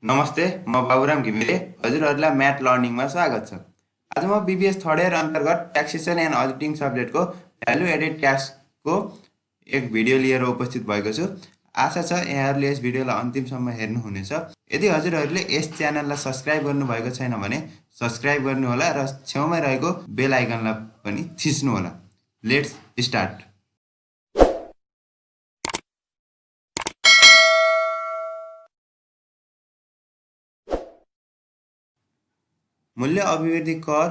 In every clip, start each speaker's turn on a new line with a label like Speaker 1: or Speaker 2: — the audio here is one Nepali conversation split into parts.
Speaker 1: नमस्ते, म बाबुराम घिमिरे हजुरहरूलाई म्याथ लर्निङमा स्वागत छ। आज म बीबीएस थर्ड इयर अन्तर्गत ट्याक्सेसन एन्ड अडिटिङ सब्जेक्टको भ्यालु एडेड ट्याक्सको एक भिडियो लिएर उपस्थित भएको छु। आशा छ यहाँहरूले यस भिडियोलाई अन्तिमसम्म हेर्नुहुनेछ। यदि हजुरहरूले यस च्यानललाई सब्सक्राइब गर्नुभएको छैन भने सब्सक्राइब गर्नुहोला र छेउमै रहेको बेल आइकनलाई पनि थिच्नुहोला। Let's start. मूल्य अभिवृद्धि कर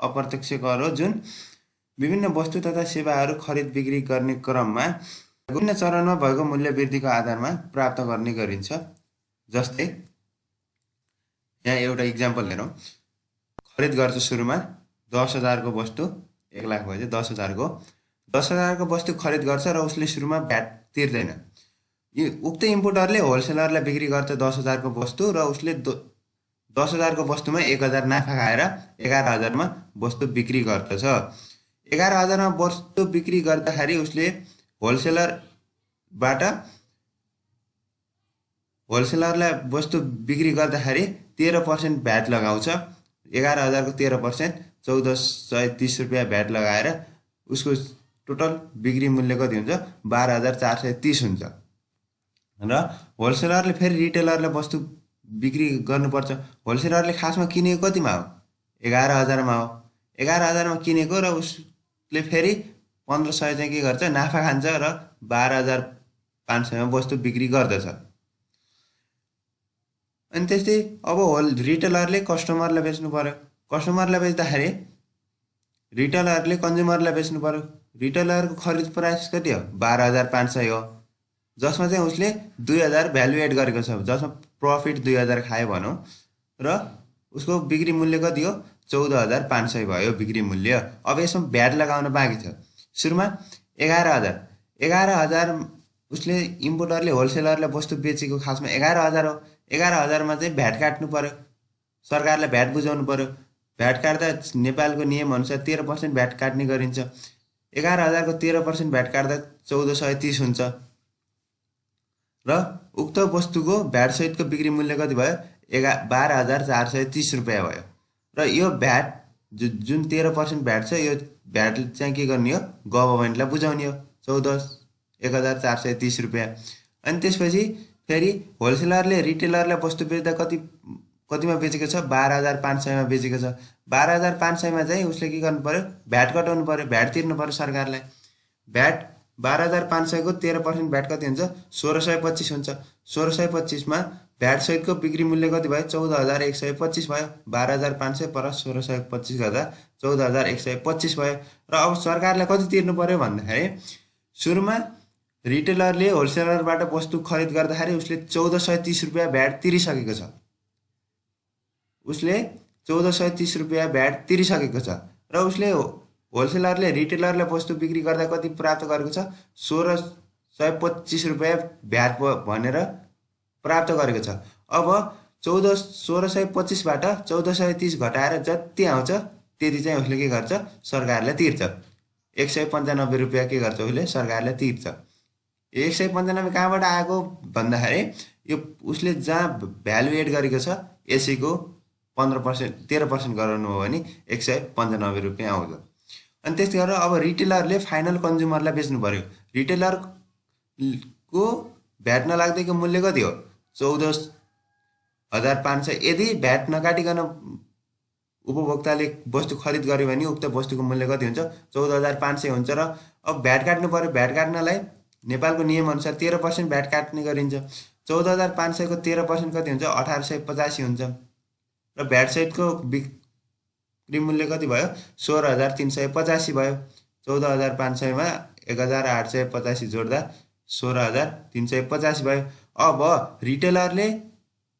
Speaker 1: अप्रत्यक्ष कर हो जुन विभिन्न वस्तु तथा सेवाहरू खरिद बिक्री गर्ने क्रममा विभिन्न चरणमा भएको मूल्य वृद्धिको आधारमा प्राप्त गर्ने गरिन्छ। जस्तै यहाँ एउटा इक्जाम्पल हेरौँ। खरिद गर्छ सुरुमा 10,000 को वस्तु 1 लाख भएपछि 10,000 को वस्तु खरिद गर्छ र उसले सुरुमा भ्याट तिर्दैन। उक्त इम्पोर्टरले होलसेलरलाई बिक्री गर्छ 10,000 को वस्तु र उसले 10,000 को वस्तुमा 1,000 नाफा खाएर 11,000 मा वस्तु बिक्री गर्दछ। 11,000 मा वस्तु बिक्री गर्दाखेरि उसले होलसेलरलाई वस्तु बिक्री गर्दाखेरि 13% भ्याट लगाउँछ। 11,000 को 13% 1,430 रुपियाँ भ्याट लगाएर उसको टोटल बिक्री मूल्य कति हुन्छ 12,430 हुन्छ। र होलसेलरले फेरि रिटेलरलाई वस्तु बिक्री गर्नुपर्छ। होलसेलरले खासमा किनेको कतिमा हो 11,000 मा हो। 11,000 मा किनेको र उसले फेरि 1,500 चाहिँ के गर्छ नाफा खान्छ र 12,500 मा वस्तु बिक्री गर्दछ। अनि त्यस्तै अब रिटेलरले कस्टमरलाई बेच्नु पर्यो। कस्टमरलाई बेच्दाखेरि रिटेलरले कन्ज्युमरलाई बेच्नु पर्यो। रिटेलरको खरिद प्राइस कति हो 12,500 हो, जसमा चाहिँ उसले 2,000 भ्यालु एड गरेको छ, जसमा प्रफिट 2,000 खायो भनौँ र उसको बिक्री मूल्य कति हो 14,500 भयो बिक्री मूल्य। अब यसमा भ्याट लगाउन बाँकी छ। सुरुमा 11,000 उसले इम्पोर्टरले होलसेलरलाई वस्तु बेचेको खासमा 11,000 हो। 11,000 मा चाहिँ भ्याट काट्नु पर्यो, सरकारलाई भ्याट बुझाउनु पर्यो। भ्याट काट्दा नेपालको नियम अनुसार 13% भ्याट काट्ने गरिन्छ। 11,000 को 13% भ्याट काट्दा 1,430 हुन्छ र उक्त वस्तुको भ्याटसहितको बिक्री मूल्य कति भयो 12,430 रुपियाँ भयो। र यो भ्याट जुन 13% भ्याट छ यो भ्याट चाहिँ के गर्ने हो गभर्मेन्टलाई बुझाउने हो 1,430 रुपियाँ। अनि त्यसपछि फेरि होलसेलरले रिटेलरलाई वस्तु बेच्दा कतिमा बेचेको छ 12,500 मा बेचेको छ। 12,500 मा चाहिँ उसले के गर्नु पर्यो भ्याट कटाउनु पर्यो, भ्याट तिर्नु पर्यो सरकारलाई। भ्याट 12,500 को 13% भ्याट कति हुन्छ 1,625 हुन्छ। 1,625 मा भ्याट सहितको बिक्री मूल्य कति भयो 14,125 भयो। 12,500 + 1,625 गर्दा 14,125 भयो। र अब सरकारलाई कति तिर्नु पर्यो भन्दाखेरि सुरुमा रिटेलरले होलसेलरबाट वस्तु खरिद गर्दाखेरि उसले 1,430 रुपियाँ भ्याट तिरिसकेको छ। उसले 1,430 रुपियाँ भ्याट तिरिसकेको छ र उसले होलसेलरले रिटेलरलाई वस्तु बिक्री गर्दा कति प्राप्त गरेको छ 1,625 रुपियाँ भ्याट भनेर प्राप्त गरेको छ। अब 1,625 बाट 1,430 घटाएर जति आउँछ त्यति चाहिँ उसले के गर्छ सरकारलाई तिर्छ। 195 रुपियाँ के गर्छ उसले सरकारलाई तिर्छ। 195 कहाँबाट आएको भन्दाखेरि यो उसले जहाँ भ्यालु एड गरेको छ यसैको 15% 13% गराउनु हो भने 195 रुपियाँ आउँछ। अनि त्यस्तै गरेर अब रिटेलरले फाइनल कन्ज्युमरलाई बेच्नु पर्यो। रिटेलरको भ्याट नलाग्दैको मूल्य कति हो 14,500। यदि भ्याट नकाटिकन उपभोक्ताले वस्तु खरिद गर्यो भने उक्त वस्तुको मूल्य कति हुन्छ 14,500 हुन्छ। र अब भ्याट काट्नु पर्यो। भ्याट काट्नलाई नेपालको नियम अनुसार 13% भ्याट काट्ने गरिन्छ। 14,500 को 13% कति हुन्छ 1,885 हुन्छ। र भ्याट सहितको बिक्री मूल्य कति भयो 16,385 भयो। 14,500 मा 1,885 जोड्दा 16,385 भयो। अब रिटेलरले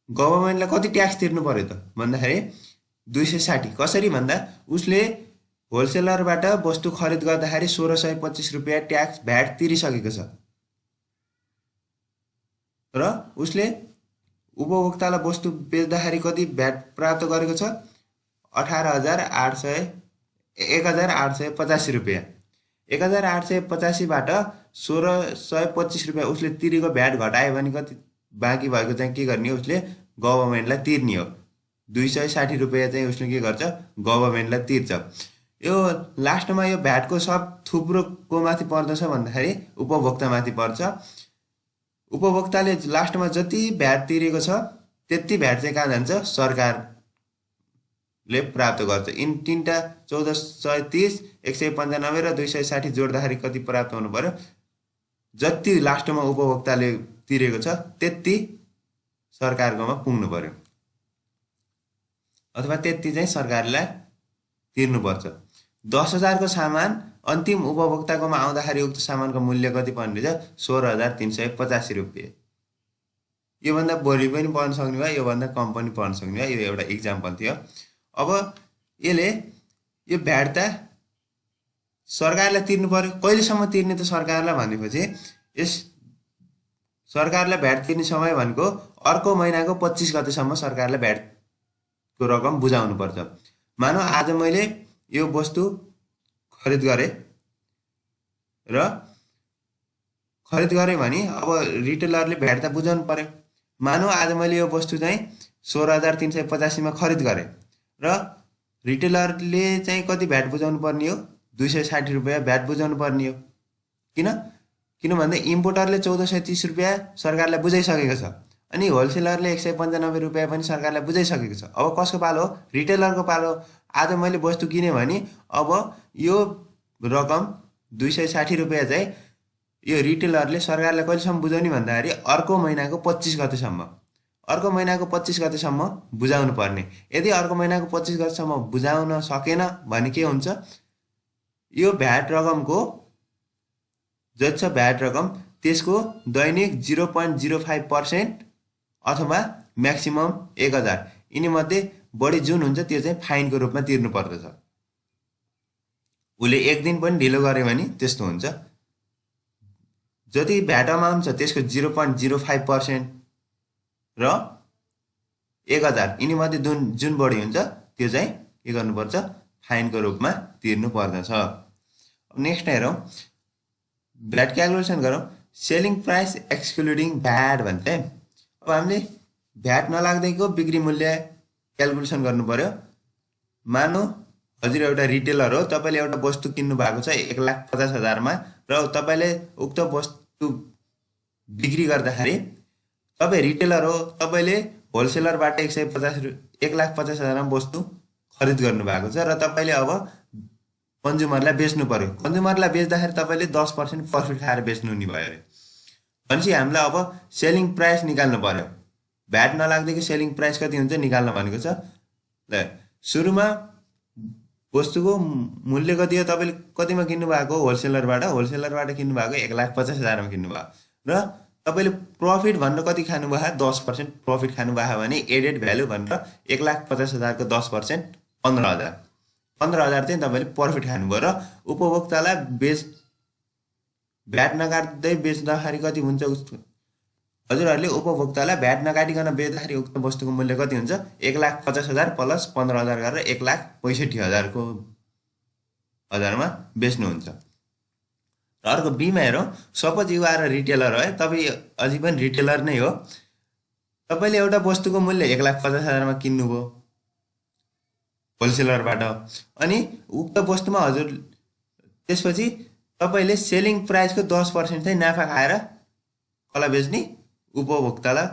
Speaker 1: गभर्मेन्टलाई कति ट्याक्स तिर्नु पर्यो त भन्दाखेरि 260। कसरी भन्दा उसले होलसेलरबाट वस्तु खरिद गर्दाखेरि 1,625 रुपियाँ ट्याक्स भ्याट तिरिसकेको छ र उसले उपभोक्तालाई वस्तु बेच्दाखेरि कति भ्याट प्राप्त गरेको छ 1,885 रुपियाँ। 1,885 बाट 1,625 रुपियाँ उसले तिरेको भ्याट घटायो भने कति बाँकी भएको चाहिँ के गर्ने उसले गभर्मेन्टलाई तिर्ने हो। 260 रुपियाँ चाहिँ उसले के गर्छ, गभर्मेन्टलाई तिर्छ। यो लास्टमा यो भ्याटको सब थुप्रोको माथि पर्दछ भन्दाखेरि उपभोक्तामाथि पर्छ। उपभोक्ताले लास्टमा जति भ्याट तिरेको छ त्यति भ्याट चाहिँ कहाँ जान्छ, सरकारले प्राप्त गर्छ। यिन तिनवटा 1430, 195 र 260 जोड्दाखेरि कति प्राप्त हुनु पर्यो, जति लास्टमा उपभोक्ताले तिरेको छ त्यति सरकारकोमा पुग्नु पर्यो, अथवा त्यति चाहिँ सरकारलाई तिर्नुपर्छ। 10,000 को सामान अन्तिम उपभोक्ताकोमा आउँदाखेरि उक्त सामानको मूल्य कति पर्ने रहेछ, 16,385 रुपियाँ। योभन्दा बढी पनि पर्न सक्ने भयो, योभन्दा कम पनि पर्न सक्ने भयो। यो एउटा इक्जाम्पल थियो। अब यसले यो भ्याट त सरकारलाई तिर्नु पर्यो। कहिलेसम्म तिर्ने त सरकारलाई भनेपछि यस सरकारलाई भ्याट तिर्ने समय भनेको अर्को महिनाको 25 गतेसम्म सरकारलाई भ्याटको रकम बुझाउनु पर्छ। मानौ आज मैले यो वस्तु खरिद गरेँ भने अब रिटेलरले भ्याट त बुझाउनु पर्यो। मानौ आज मैले यो वस्तु चाहिँ 16,385 मा खरिद गरेँ र रिटेलरले चाहिँ कति भ्याट बुझाउनु पर्ने हो, 260 रुपियाँ भ्याट बुझाउनु पर्ने हो। किनभने इम्पोर्टरले 1430 रुपियाँ सरकारलाई बुझाइसकेको छ, अनि होलसेलरले 195 रुपियाँ पनि सरकारलाई बुझाइसकेको छ। अब कसको पालो हो, रिटेलरको पालो। आज मैले वस्तु किनेँ भने अब यो रकम 260 रुपियाँ चाहिँ यो रिटेलरले सरकारलाई कहिलेसम्म बुझाउने भन्दाखेरि अर्को महिनाको 25 गतेसम्म बुझाउनु पर्ने। यदि अर्को महिनाको 25 गतेसम्म बुझाउन सकेन भने के हुन्छ, यो भ्याट रकमको जति छ भ्याट रकम त्यसको दैनिक 0.05% अथवा म्याक्सिमम 1,000 यिनीमध्ये बढी जुन हुन्छ त्यो चाहिँ फाइनको रूपमा तिर्नु पर्दछ। उसले एक दिन पनि ढिलो गर्यो भने त्यस्तो हुन्छ। जति भ्याट अमाउन्ट छ त्यसको 0.05% र 1,000 यिनीमध्ये जुन बढी हुन्छ त्यो चाहिँ के गर्नुपर्छ, फाइनको रूपमा तिर्नु पर्दछ। अब नेक्स्ट हेरौँ, भ्याट क्यालकुलेसन गरौँ। सेलिङ प्राइस एक्सक्लुडिङ भ्याट भन्छ। अब हामीले भ्याट नलाग्दैको बिक्री मूल्य क्यालकुलेसन गर्नु पर्यो। मानौ हजुर एउटा रिटेलर हो, तपाईँले एउटा वस्तु किन्नु भएको छ 1,50,000 मा र तपाईँले उक्त वस्तु बिक्री गर्दाखेरि तपाईँ रिटेलर हो, तपाईँले होलसेलरबाट 1,50,000 मा वस्तु खरिद गर्नु भएको छ र तपाईँले अब कन्ज्युमरलाई बेच्नु पर्यो। कन्ज्युमरलाई बेच्दाखेरि तपाईँले 10% प्रफिट खाएर बेच्नु नि भयो अरे भनेपछि हामीलाई अब सेलिङ प्राइस निकाल्नु पर्यो। भ्याट नलाग्दैको सेलिङ प्राइस कति हुन्छ निकाल्न भनेको छ। ल सुरुमा वस्तुको मूल्य कति हो, तपाईँले कतिमा किन्नु भएको, होलसेलरबाट किन्नु भएको 1,50,000 मा किन्नु भयो र तपाईँले प्रफिट भनेर कति खानुभयो, 10% प्रफिट खानुभयो भने एडेड भ्यालु भनेर 1,50,000 को 10% 15,000 चाहिँ तपाईँले प्रफिट खानुभयो र उपभोक्तालाई भ्याट नकाट्दै बेच्दाखेरि कति हुन्छ, हजुरहरूले उपभोक्तालाई भ्याट नकाटिकन बेच्दाखेरि उक्त वस्तुको मूल्य कति हुन्छ, 1,50,000 प्लस 15,000 गरेर 1,65,000 मा बेच्नुहुन्छ। र अर्को बीमा हेरौँ। सपोज यु आर रिटेलर है, तपाईँ अझै पनि रिटेलर नै हो। तपाईँले एउटा वस्तुको मूल्य 1,50,000 मा किन्नुभयो होलसेलरबाट, अनि उक्त वस्तुमा हजुर त्यसपछि तपाईँले सेलिङ प्राइसको 10% चाहिँ नाफा खाएर कसलाई बेच्ने, उपभोक्तालाई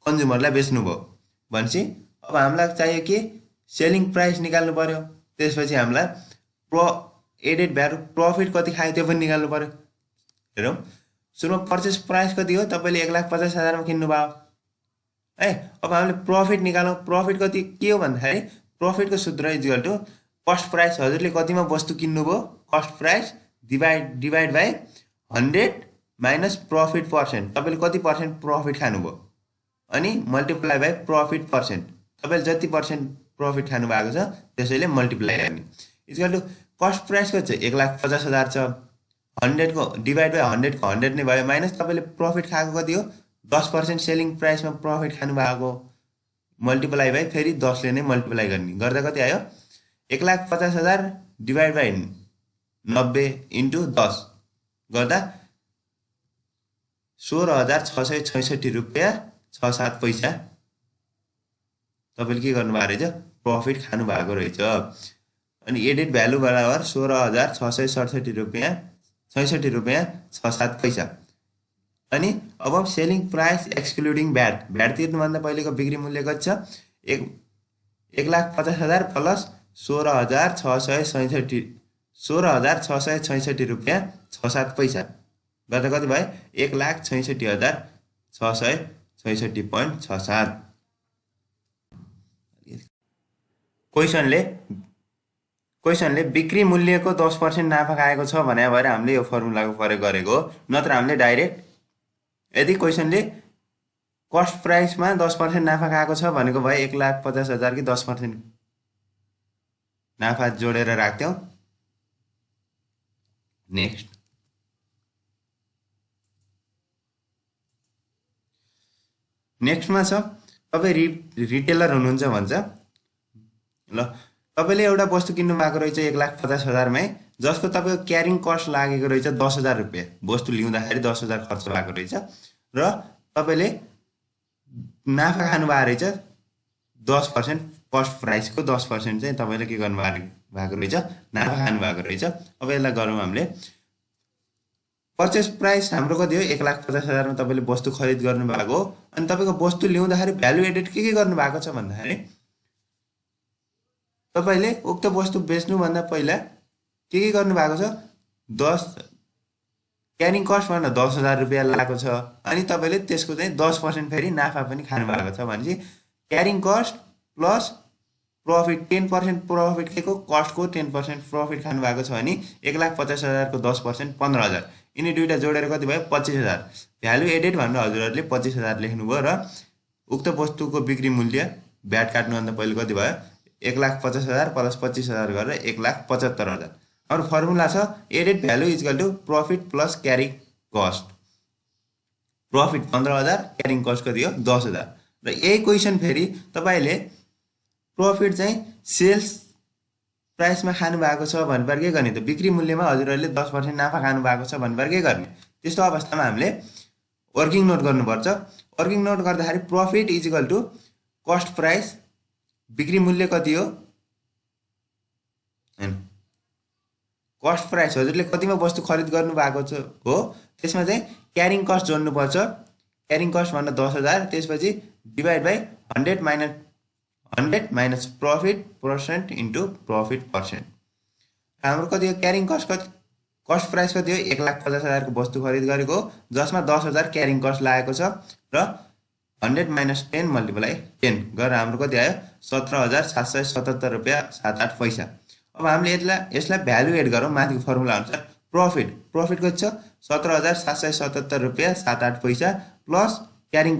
Speaker 1: कन्ज्युमरलाई बेच्नुभयो भनेपछि अब हामीलाई चाहियो कि सेलिङ प्राइस निकाल्नु पर्यो। त्यसपछि हामीलाई एडेड भ्यालु प्रफिट कति खायो त्यो पनि निकाल्नु पर्यो। हेरौँ, सुरुमा पर्चेस प्राइस कति हो, तपाईँले 1,50,000 मा किन्नुभयो है। अब हामीले प्रफिट निकालौँ। प्रफिट कति के हो भन्दाखेरि प्रफिटको सूत्र इक्वल टु कस्ट प्राइस, हजुरले कतिमा वस्तु किन्नुभयो, cost price divide by 100 minus profit percent, तपाईँले कति पर्सेन्ट प्रफिट खानुभयो, अनि मल्टिप्लाई बाई प्रफिट पर्सेन्ट, तपाईँले जति पर्सेन्ट प्रफिट खानु भएको छ त्यसैले मल्टिप्लाई गर्ने। इक्वल टु कस्ट प्राइस कति छ, 1,50,000 छ, 100 को डिभाइड बाई 100 को 100 नै भयो, माइनस तपाईँले प्रफिट खाएको कति हो, 10% सेलिङ प्राइसमा प्रफिट खानु भएको, मल्टिप्लाई बाई फेरि 10 ले नै मल्टिप्लाई गर्ने, गर्दा कति आयो, 1,50,000 डिभाइड बाई 90 इन्टु 10 गर्दा 16,666 रुपियाँ 6-7 पैसा तपाईँले के गर्नुभएको रहेछ, प्रफिट खानुभएको रहेछ। अनि एडेड भ्यालु बराबर 16,667 रुपियाँ 66 रुपियाँ 6-7 पैसा। अनि अब selling price excluding VAT, VAT तिर्नुभन्दा पहिलेको बिक्री मूल्य कति छ, 1,50,000 प्लस 16,667 रुपियाँ 6-7 पैसा गर्दा कति भयो, 1,66,666.67। क्वेसनले बिक्री मूल्यको 10% नाफा खाएको छ भने भएर हामीले यो फर्मुलाको प्रयोग गरेको हो, नत्र हामीले डाइरेक्ट यदि क्वेसनले कस्ट प्राइसमा 10% नाफा खाएको छ भनेको भए 1,50,000 कि 10% नाफा जोडेर राख्थ्यौँ। नेक्स्टमा छ तपाईँ रिटेलर हुनुहुन्छ भन्छ। ल तपाईँले एउटा वस्तु किन्नु भएको रहेछ 1,50,000मै, जसको तपाईँको क्यारिङ कस्ट लागेको रहेछ 10,000 रुपियाँ, वस्तु ल्याउँदाखेरि 10,000 खर्च भएको रहेछ र तपाईँले नाफा खानुभएको रहेछ 10%, कस्ट प्राइसको 10% चाहिँ तपाईँले के गर्नु भएको रहेछ, नाफा खानुभएको रहेछ। अब यसलाई गरौँ हामीले। पर्चेस प्राइस हाम्रो कति हो, 1,50,000मा तपाईँले वस्तु खरिद गर्नुभएको हो। अनि तपाईँको वस्तु ल्याउँदाखेरि भ्यालु एडेड के गर्नुभएको छ भन्दाखेरि तपाईँले उक्त वस्तु बेच्नुभन्दा पहिला के गर्नुभएको छ, 10 क्यारिङ कस्ट भनेर 10,000 रुपियाँ लागेको छ। अनि तपाईँले त्यसको चाहिँ 10% फेरि नाफा पनि खानुभएको छ भनेपछि carrying cost plus profit 10% profit के को कस्टको 10% प्रफिट खानुभएको छ भने 1,50,000 को 10% 15,000, यिनी दुईटा जोडेर कति भयो, 25,000। भ्यालु एडेड भनेर हजुरहरूले 25,000 लेख्नुभयो र उक्त वस्तुको बिक्री मूल्य भ्याट काट्नुभन्दा पहिले कति भयो, 1,50,000 प्लस 25,000 गरेर 1,75,000। हाम्रो फर्मुला छ added value equal to profit plus carrying cost. Profit 15,000, carrying cost कति हो, 10,000। र यही क्वेसन फेरि तपाईँले प्रफिट चाहिँ सेल्स प्राइसमा खानुभएको छ भनेर के गर्ने त, बिक्री मूल्यमा हजुरहरूले 10% नाफा खानुभएको छ भनेर के गर्ने। त्यस्तो अवस्थामा हामीले वर्किङ नोट गर्नुपर्छ। वर्किङ नोट गर्दाखेरि profit equal to cost price, बिक्री मूल्य कति हो हैन, कस्ट प्राइस हजुरले कतिमा वस्तु खरिद गर्नुभएको छ हो, त्यसमा चाहिँ क्यारिङ कस्ट जोड्नुपर्छ। क्यारिङ कस्ट भन्दा 10,000, त्यसपछि divide by 100 minus profit percent into profit percent. हाम्रो कति हो, क्यारिङ कस्ट कति, कस्ट प्राइस कति हो, 1,50,000 को वस्तु खरिद गरेको, जसमा 10,000 क्यारिङ कस्ट लागेको छ र 100 माइनस 10 मल्टिप्लाई 10 गरेर हाम्रो कति आयो, 17,777 रुपियाँ 7-8 पैसा। अब हामीले यसलाई भ्यालु एड गरौँ माथिको फर्मुला अनुसार। प्रफिट कति छ, 17,777 रुपियाँ 7-8 पैसा प्लस क्यारिङ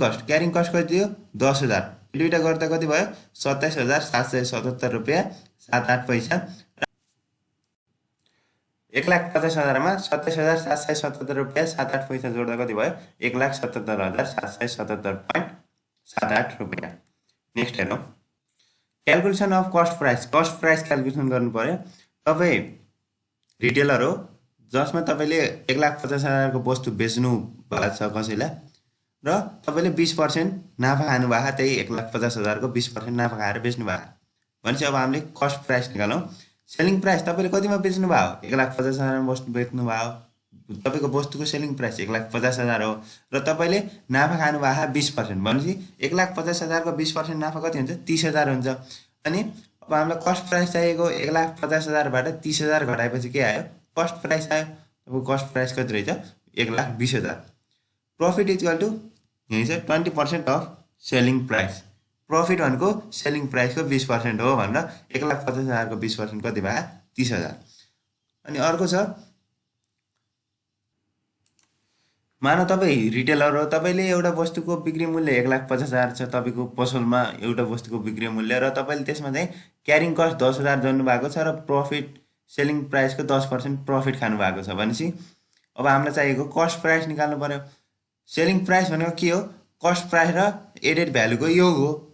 Speaker 1: कस्ट कति हो, 10,000, दुईटा गर्दा कति भयो, 27,777 रुपियाँ 7-8 पैसा। 1,50,000मा 27,777 रुपियाँ 7-8 पैसा जोड्दा कति भयो, 1,77,777.78 रुपियाँ। नेक्स्ट हेरौँ, calculation of cost price calculation गर्नु पर्यो। तपाईँ रिटेलर हो जसमा तपाईँले 1,50,000 को वस्तु बेच्नु भएको छ कसैलाई र तपाईँले 20% नाफा खानुभएको, त्यही 1,50,000 को 20% नाफा खाएर बेच्नु भएको भनेपछि अब हामीले कस्ट प्राइस निकालौँ। सेलिङ प्राइस तपाईँले कतिमा बेच्नु भयो, 1,50,000 मा वस्तु बेच्नु भयो, तपाईँको वस्तुको सेलिङ प्राइस 1,50,000 हो र तपाईँले नाफा खानुभएको 20% भनेपछि 1,50,000 को 20% नाफा कति हुन्छ, 30,000 हुन्छ। अनि अब हामीलाई कस्ट प्राइस चाहिएको 1,50,000 बाट 30,000 घटाएपछि के आयो, कस्ट प्राइस आयो। अब कस्ट प्राइस कति रहेछ, 1,20,000। प्रफिट इक्वल टु यही छ 20% अफ सेलिङ प्राइस। प्रफिट भनेको सेलिङ प्राइसको 20% हो भनेर 1,50,000 को 20% कति भयो, 30,000। अनि अर्को छ, मानव तपाईँ रिटेलर हो, तपाईँले एउटा वस्तुको बिक्री मूल्य 1,50,000 छ तपाईँको पसलमा एउटा वस्तुको बिक्री मूल्य, र तपाईँले त्यसमा चाहिँ क्यारिङ कस्ट 10,000 जोड्नु भएको छ र प्रफिट सेलिङ प्राइसको 10% प्रफिट खानु भएको छ भनेपछि अब हामीलाई चाहिएको कस्ट प्राइस निकाल्नु पर्यो। सेलिङ प्राइस भनेको के हो, कस्ट प्राइस र एडेड भ्यालुको योग हो।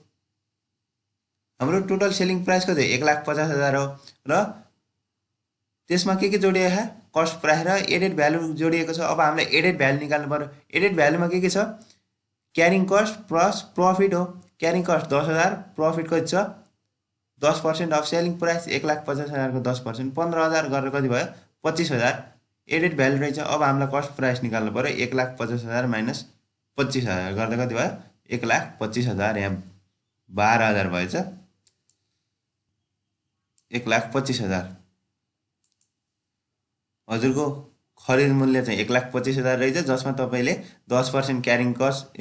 Speaker 1: हाम्रो टोटल सेलिङ प्राइस कति, 1,50,000 हो र त्यसमा के जोडिएको, कस्ट प्राइस र एडेड भ्यालु जोडिएको छ। अब हामीलाई एडेड भ्यालु निकाल्नु पर्यो। एडेड भ्यालुमा के छ, क्यारिङ कस्ट प्लस प्रफिट हो। क्यारिङ कस्ट 10,000, प्रफिट कति छ 10% अफ सेलिङ प्राइस 1,50,000 को 10%, 15,000 गरेर कति भयो 25,000 एडेड भ्यालु रहेछ। अब हामीलाई कस्ट प्राइस निकाल्नु पर्यो 1,50,000 माइनस 25,000 गर्दा कति भयो 1,25,000, यहाँ 12,000 भएछ 1,25,000। हजुरको खरिद मूल्य चाहिँ 1,25,000 रहेछ, जसमा तपाईँले 10% क्यारिङ कस्ट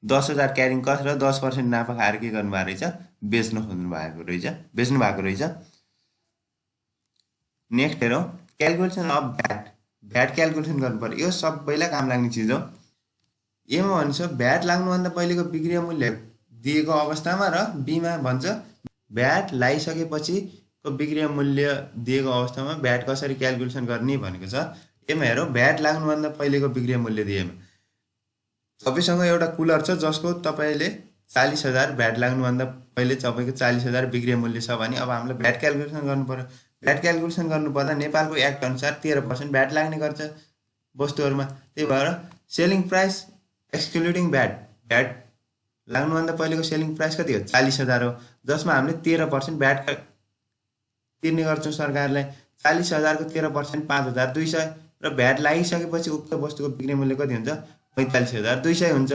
Speaker 1: 10,000 क्यारिङ कस्ट र 10% नाफा खाएर के गर्नुभएको रहेछ बेच्नु भएको रहेछ। नेक्स्ट हेरौँ क्यालकुलेसन अफ भ्याट क्यालकुलेसन गर्नु पर्यो। यो सबैलाई काम लाग्ने चिज हो। एमा भन्छ भ्याट लाग्नुभन्दा पहिलेको बिक्री मूल्य दिएको अवस्थामा र बीमा भन्छ भ्याट लगाइसकेपछिको बिक्री मूल्य दिएको अवस्थामा भ्याट कसरी क्यालकुलेसन गर्ने भनेको छ। एमा हेरौँ भ्याट लाग्नुभन्दा पहिलेको बिक्री मूल्य दिएमा तपाईसँग एउटा कुलर छ जसको तपाईँले 40,000 भ्याट लाग्नुभन्दा पहिले तपाईँको 40,000 बिक्री मूल्य छ भने अब हामीलाई भ्याट क्यालकुलेसन गर्नु पर्यो। भ्याट क्यालकुलेसन गर्नुपर्दा नेपालको एक्ट अनुसार 13% भ्याट लाग्ने गर्छ वस्तुहरूमा। त्यही भएर सेलिङ प्राइस एक्सक्लुडिङ भ्याट लाग्नुभन्दा पहिलेको सेलिङ प्राइस कति हो 40,000 हो, जसमा हामीले 13% भ्याट तिर्ने गर्छौँ सरकारलाई। 40,000 को 13% 5,200 र भ्याट लागिसकेपछि उक्त वस्तुको बिक्री मूल्य कति हुन्छ 45,200 हुन्छ।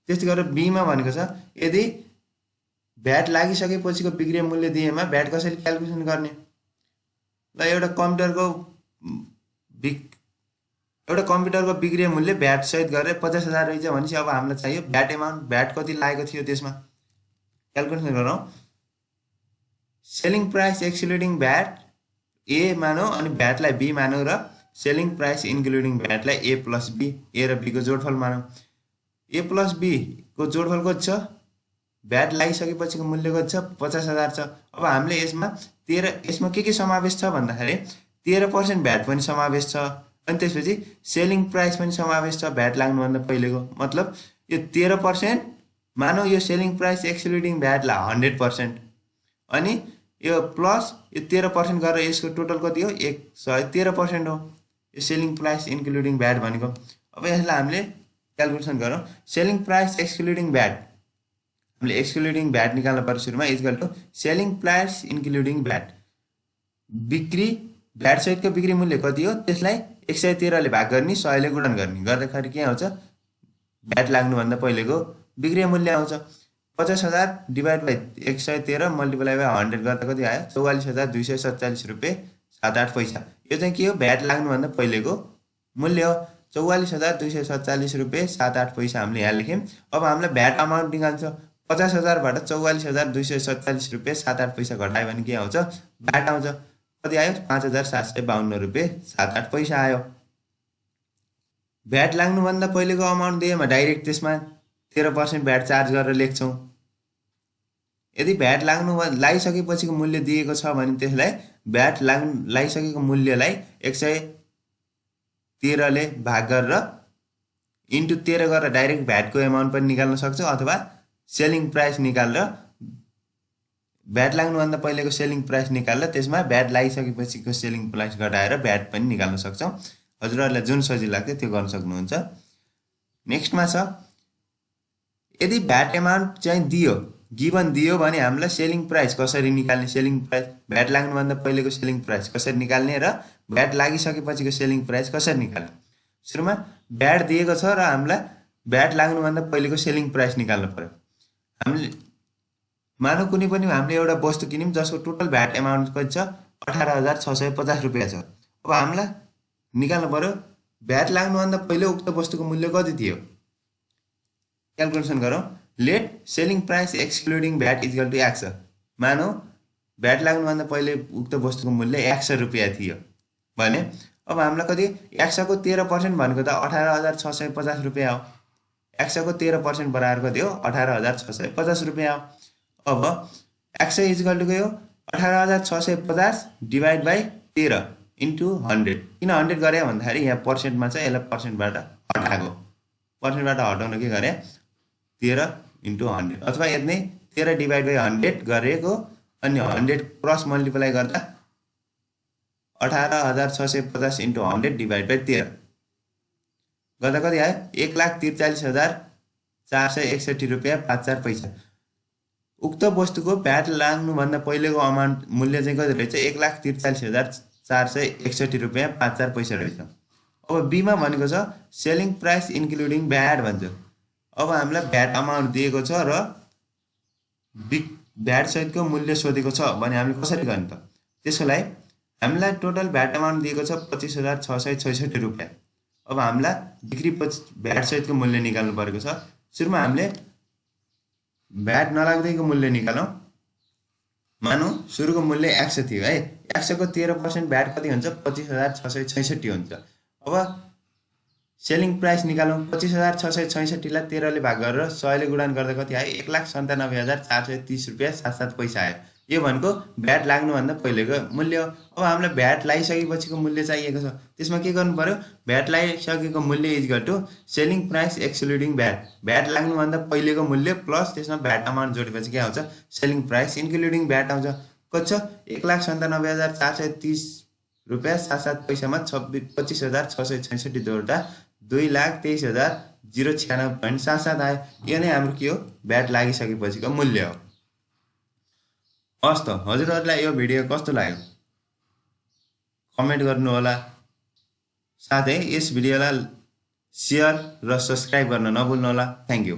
Speaker 1: त्यस्तै गरेर बीमा भनेको छ यदि भ्याट लागिसकेपछिको बिक्री मूल्य दिएमा भ्याट कसरी क्यालकुलेसन गर्ने। ल एउटा कम्प्युटरको बिक्री मूल्य भ्याट सहित गरेर 50,000 रहेछ भनेपछि अब हामीलाई चाहियो भ्याट एमाउन्ट भ्याट कति लागेको थियो त्यसमा क्यालकुलेसन गरौँ। Selling price excluding VAT A मानौ अनि भ्याटलाई बी मानौ र सेलिङ प्राइस इन्क्लुडिङ भ्याटलाई ए प्लस बी, ए र बीको जोडफल मानौ। ए प्लस बी को जोडफल कति छ भ्याट लागिसकेपछिको मूल्य कति छ 50,000 छ। अब हामीले यसमा के समावेश छ भन्दाखेरि 13% भ्याट पनि समावेश छ, अनि त्यसपछि सेलिङ प्राइस पनि समावेश छ भ्याट लाग्नुभन्दा पहिलेको। मतलब यो 13% मानौ यो सेलिङ प्राइस एक्सक्लुडिङ भ्याटलाई 100%, अनि यो प्लस यो 13% गरेर यसको टोटल कति हो 113% हो यो सेलिङ प्राइस इन्क्लुडिङ भ्याट भनेको। अब यसलाई हामीले क्यालकुलेसन गरौँ। सेलिङ प्राइस एक्सक्लुडिङ भ्याट हामीले एक्सक्लुडिङ भ्याट निकाल्नु पर्यो सुरुमा equal to selling price including VAT. बिक्री भ्याट सहितको बिक्री मूल्य कति हो त्यसलाई 113 ले भाग गर्ने 100 ले गुणन गर्ने गर्दाखेरि के आउँछ भ्याट लाग्नुभन्दा पहिलेको बिक्री मूल्य आउँछ 50,000 डिभाइड बाई 113 मल्टिप्लाई बाई 100 गर्दा कति आयो 44,247 रुपियाँ 7-8 पैसा। यो चाहिँ के हो भ्याट लाग्नुभन्दा पहिलेको मूल्य हो 44,247 रुपियाँ 7-8 पैसा हामीले यहाँ लेख्यौँ। अब हामीलाई भ्याट अमाउन्ट निकाल्छ 50,000 बाट 44,247 रुपियाँ 7-8 पैसा घटायो भने के आउँछ भ्याट आउँछ कति आयो 5,752 रुपियाँ 7-8 पैसा आयो। भ्याट लाग्नुभन्दा पहिलेको अमाउन्ट दिएमा डाइरेक्ट त्यसमा 13% भ्याट चार्ज गरेर लेख्छौँ। यदि भ्याट लागिसकेपछिको मूल्य दिएको छ भने त्यसलाई भ्याट लागिसकेको मूल्यलाई 113 ले भाग गरेर इन्टु 13 गरेर डाइरेक्ट भ्याटको एमाउन्ट पनि निकाल्न सक्छ, अथवा सेलिङ प्राइस निकालेर भ्याट लाग्नुभन्दा पहिलेको सेलिङ प्राइस निकालेर त्यसमा भ्याट लागिसकेपछिको सेलिङ प्राइस घटाएर भ्याट पनि निकाल्न सक्छौँ। हजुरहरूलाई जुन सजिलो लाग्छ त्यो गर्न सक्नुहुन्छ। नेक्स्टमा छ यदि भ्याट एमाउन्ट चाहिँ गिभन दियो भने हामीलाई सेलिङ प्राइस कसरी निकाल्ने, सेलिङ प्राइस भ्याट लाग्नुभन्दा पहिलेको सेलिङ प्राइस कसरी निकाल्ने र भ्याट लागिसकेपछिको सेलिङ प्राइस कसरी निकाल्ने। सुरुमा भ्याट दिएको छ र हामीलाई भ्याट लाग्नुभन्दा पहिलेको सेलिङ प्राइस निकाल्नु पर्यो। हामीले मानौ कुनै पनि हामीले एउटा वस्तु किन्यौँ जसको टोटल भ्याट एमाउन्ट कति छ 18,650 रुपियाँ छ। अब हामीलाई निकाल्नु पर्यो भ्याट लाग्नुभन्दा पहिले उक्त वस्तुको मूल्य कति थियो। क्यालकुलेसन गरौँ। Let selling price excluding VAT equal to 100। मानौ भ्याट लाग्नुभन्दा पहिले उक्त वस्तुको मूल्य 100 रुपियाँ थियो भने अब हामीलाई कति 100 को 13% भनेको त 18,650 रुपियाँ हो। 100 को 13% बराबर कति हो 18,650 रुपियाँ हो। अब 100 इक्वल टु के हो 18,650 डिभाइड बाई 13 इन्टु 100। किन 100 गरे भन्दाखेरि यहाँ पर्सेन्टमा छ, यसलाई पर्सेन्टबाट हटाएको, पर्सेन्टबाट हटाउन के गरे 13 इन्टु 100 अथवा यति 13 डिभाइड बाई 100 गरेको अनि 100 क्रस मल्टिप्लाई गर्दा 18,650 इन्टु 100 डिभाइड बाई 13 गर्दा कति आयो 1,43,461 रुपियाँ 54 पैसा। उक्त वस्तुको भ्याट लाग्नुभन्दा पहिलेको अमाउन्ट मूल्य चाहिँ कति रहेछ 1,43,461 रुपियाँ 5 पैसा रहेछ। अब बीमा भनेको छ सेलिङ प्राइस इन्क्लुडिङ भ्याट भन्छ। अब हामीलाई भ्याट अमाउन्ट दिएको छ र भ्याट सहितको मूल्य सोधेको छ भने हामीले कसरी गर्ने त? त्यसको लागि हामीलाई टोटल भ्याट अमाउन्ट दिएको छ 25,666 रुपियाँ। अब हामीलाई बिक्री भ्याट सहितको मूल्य निकाल्नु परेको छ। सुरुमा हामीले भ्याट नलाग्दैको मूल्य निकालौँ। मानौँ सुरुको मूल्य 100 थियो है, 100 को 13% भ्याट कति हुन्छ 25,666 हुन्छ। अब सेलिङ प्राइस निकालौँ। 25,666 लाई 13 ले भाग गरेर 100 ले गुणन गर्दा कति आयो 1,97,430 रुपियाँ 7 पैसा आयो। यो भनेको भ्याट लाग्नुभन्दा पहिलेको मूल्य। अब हामीलाई भ्याट लगाइसकेपछिको मूल्य चाहिएको छ। त्यसमा के गर्नु पर्यो? भ्याट लगाइसकेको मूल्य equal to selling price excluding VAT. VAT लाग्नुभन्दा पहिलेको मूल्य प्लस त्यसमा भ्याट अमाउन्ट जोडेपछि के आउँछ? सेलिङ प्राइस इन्क्लुडिङ भ्याट आउँछ। कति छ? 1,97,430 रुपियाँ 7 पैसामा 25,666 जोड्दा 2,23,096.77 आयो। यो नै हाम्रो के हो? भ्याट लागिसकेपछिको मूल्य हो। हस् त, हजुरहरूलाई यो भिडियो कस्तो लाग्यो कमेन्ट गर्नु होला। साथै यस भिडियोलाई सेयर र सब्स्क्राइब गर्न नभुल्नु होला। Thank you.